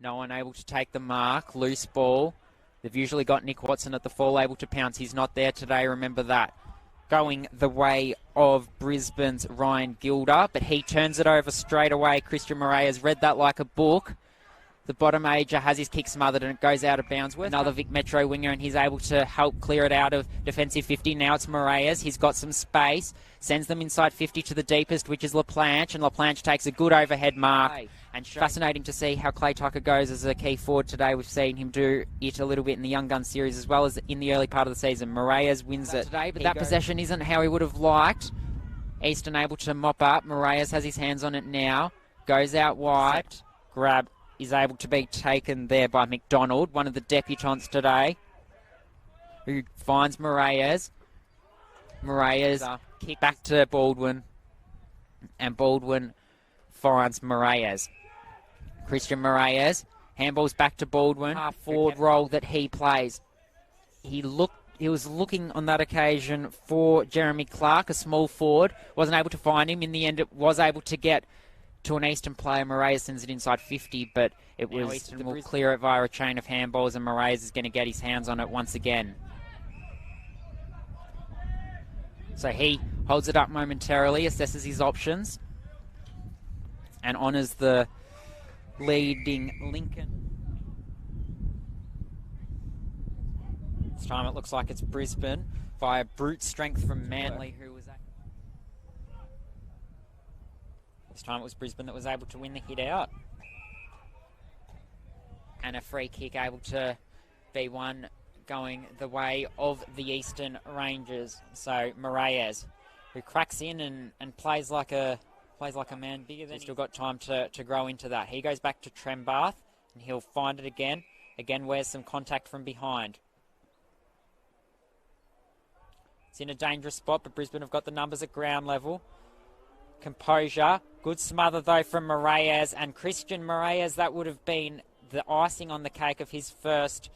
No one able to take the mark. Loose ball. They've usually got Nick Watson at the fall able to pounce. He's not there today, remember that. Going the way of Brisbane's Ryan Gilder, but he turns it over straight away. Christian Moraes read that like a book. The bottom ager has his kick smothered and it goes out of bounds. Another Vic Metro winger and he's able to help clear it out of defensive 50. Now it's Moraes. He's got some space. Sends them inside 50 to the deepest, which is LaPlanche. And LaPlanche takes a good overhead mark. And fascinating to see how Clay Tucker goes as a key forward today. We've seen him do it a little bit in the Young Gun series as well as in the early part of the season. Moraes wins it today, but that possession isn't how he would have liked. Easton able to mop up. Moraes has his hands on it now. Goes out wide. Grab is able to be taken there by McDonald, one of the debutants today, who finds Moraes. Moraes kick back to Baldwin, and Baldwin finds Moraes. Christian Moraes handballs back to Baldwin. Half forward role that he plays. He was looking on that occasion for Jeremy Clark, a small forward. Wasn't able to find him. In the end, it was able to get to an Eastern player. Moraes sends it inside 50, but it was Eastern will clear it via a chain of handballs, and Moraes is going to get his hands on it once again. So he holds it up momentarily, assesses his options, and honours the leading Lincoln. This time it looks like it's Brisbane via brute strength from Manly, who was at. This time it was Brisbane that was able to win the hit out. And a free kick able to be one going the way of the Eastern Rangers. So Moraes, who cracks in and plays like a man bigger than. He's still got time to grow into that. He goes back to Trembath and he'll find it again. Again, where's some contact from behind. It's in a dangerous spot, but Brisbane have got the numbers at ground level. Composure. Good smother, though, from Moraes. And Christian Moraes, that would have been the icing on the cake of his first.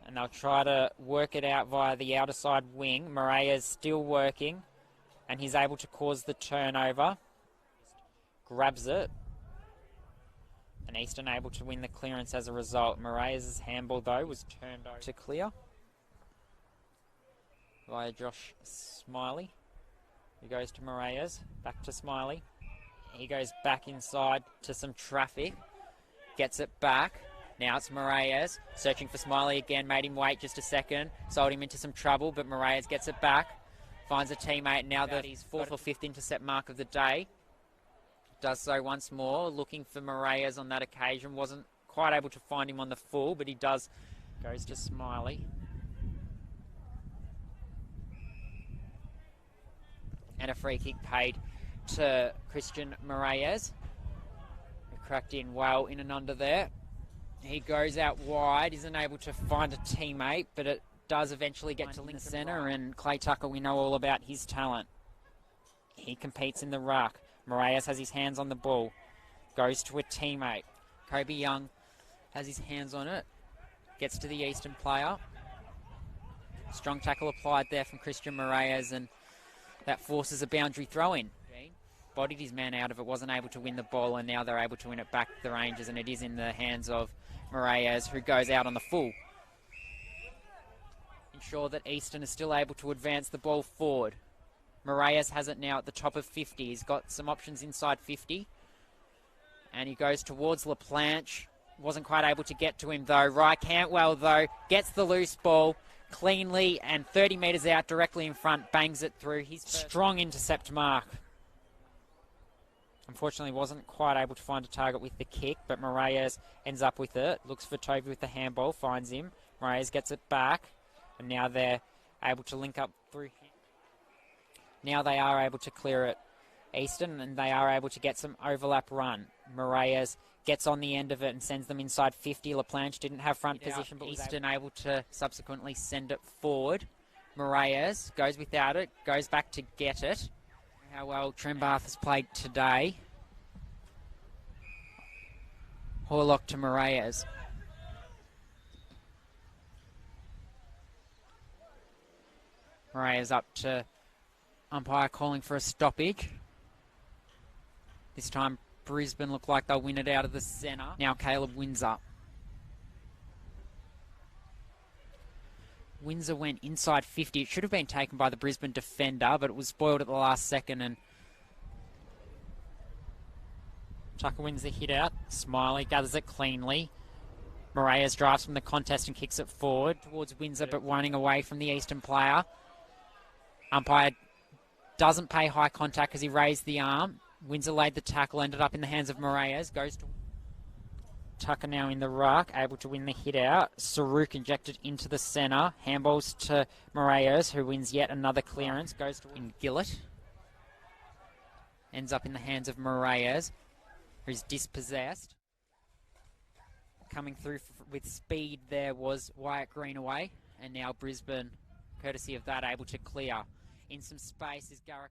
And they'll try to work it out via the outer side wing. Moraes still working. And he's able to cause the turnover. Grabs it. And Eastern able to win the clearance as a result. Moraes' handball, though, was turned over to clear via Josh Smiley. He goes to Moraes, back to Smiley. He goes back inside to some traffic. Gets it back. Now it's Moraes, searching for Smiley again. Made him wait just a second. Sold him into some trouble, but Moraes gets it back. Finds a teammate now that he's fourth or fifth intercept mark of the day. Does so once more, looking for Moraes on that occasion. Wasn't quite able to find him on the full, but he does. Goes to Smiley. And a free kick paid to Christian Moraes, who cracked in well in and under there. He goes out wide, isn't able to find a teammate, but it does eventually get to Lincoln Centre, and Clay Tucker, we know all about his talent. He competes in the ruck. Moraes has his hands on the ball, goes to a teammate. Kobe Young has his hands on it, gets to the Eastern player. Strong tackle applied there from Christian Moraes, and that forces a boundary throw-in. Bodied his man out of it, wasn't able to win the ball, and now they're able to win it back the Rangers, and it is in the hands of Moraes, who goes out on the full. Ensure that Eastern is still able to advance the ball forward. Moraes has it now at the top of 50. He's got some options inside 50. And he goes towards LaPlanche. Wasn't quite able to get to him, though. Rye Cantwell, though, gets the loose ball cleanly and 30 metres out directly in front, bangs it through. His strong intercept mark. Unfortunately, wasn't quite able to find a target with the kick, but Moraes ends up with it. Looks for Tovey with the handball, finds him. Moraes gets it back, and now they're able to link up through him. Now they are able to clear it, Eastern, and they are able to get some overlap run. Moraes gets on the end of it and sends them inside 50. LaPlanche didn't have front position, but Eastern able to subsequently send it forward. Moraes goes without it, goes back to get it. How well Trembath has played today. Horlock to Moraes. Moraes up to umpire calling for a stoppage. This time Brisbane look like they'll win it out of the centre. Now Caleb Windsor Windsor went inside 50. It should have been taken by the Brisbane defender, but it was spoiled at the last second, and Tucker wins the hit out. Smiley gathers it cleanly. Moraes drives from the contest and kicks it forward towards Windsor, but running away from the Eastern player. Umpire doesn't pay high contact because he raised the arm. Windsor laid the tackle, ended up in the hands of Moraes. Goes to Tucker now in the ruck, able to win the hit out. Saruk injected into the centre. Handballs to Moraes, who wins yet another clearance. Goes to in Gillett. Ends up in the hands of Moraes, who's dispossessed. Coming through with speed there was Wyatt Greenaway, and now Brisbane, courtesy of that, able to clear. In some space is Garrick.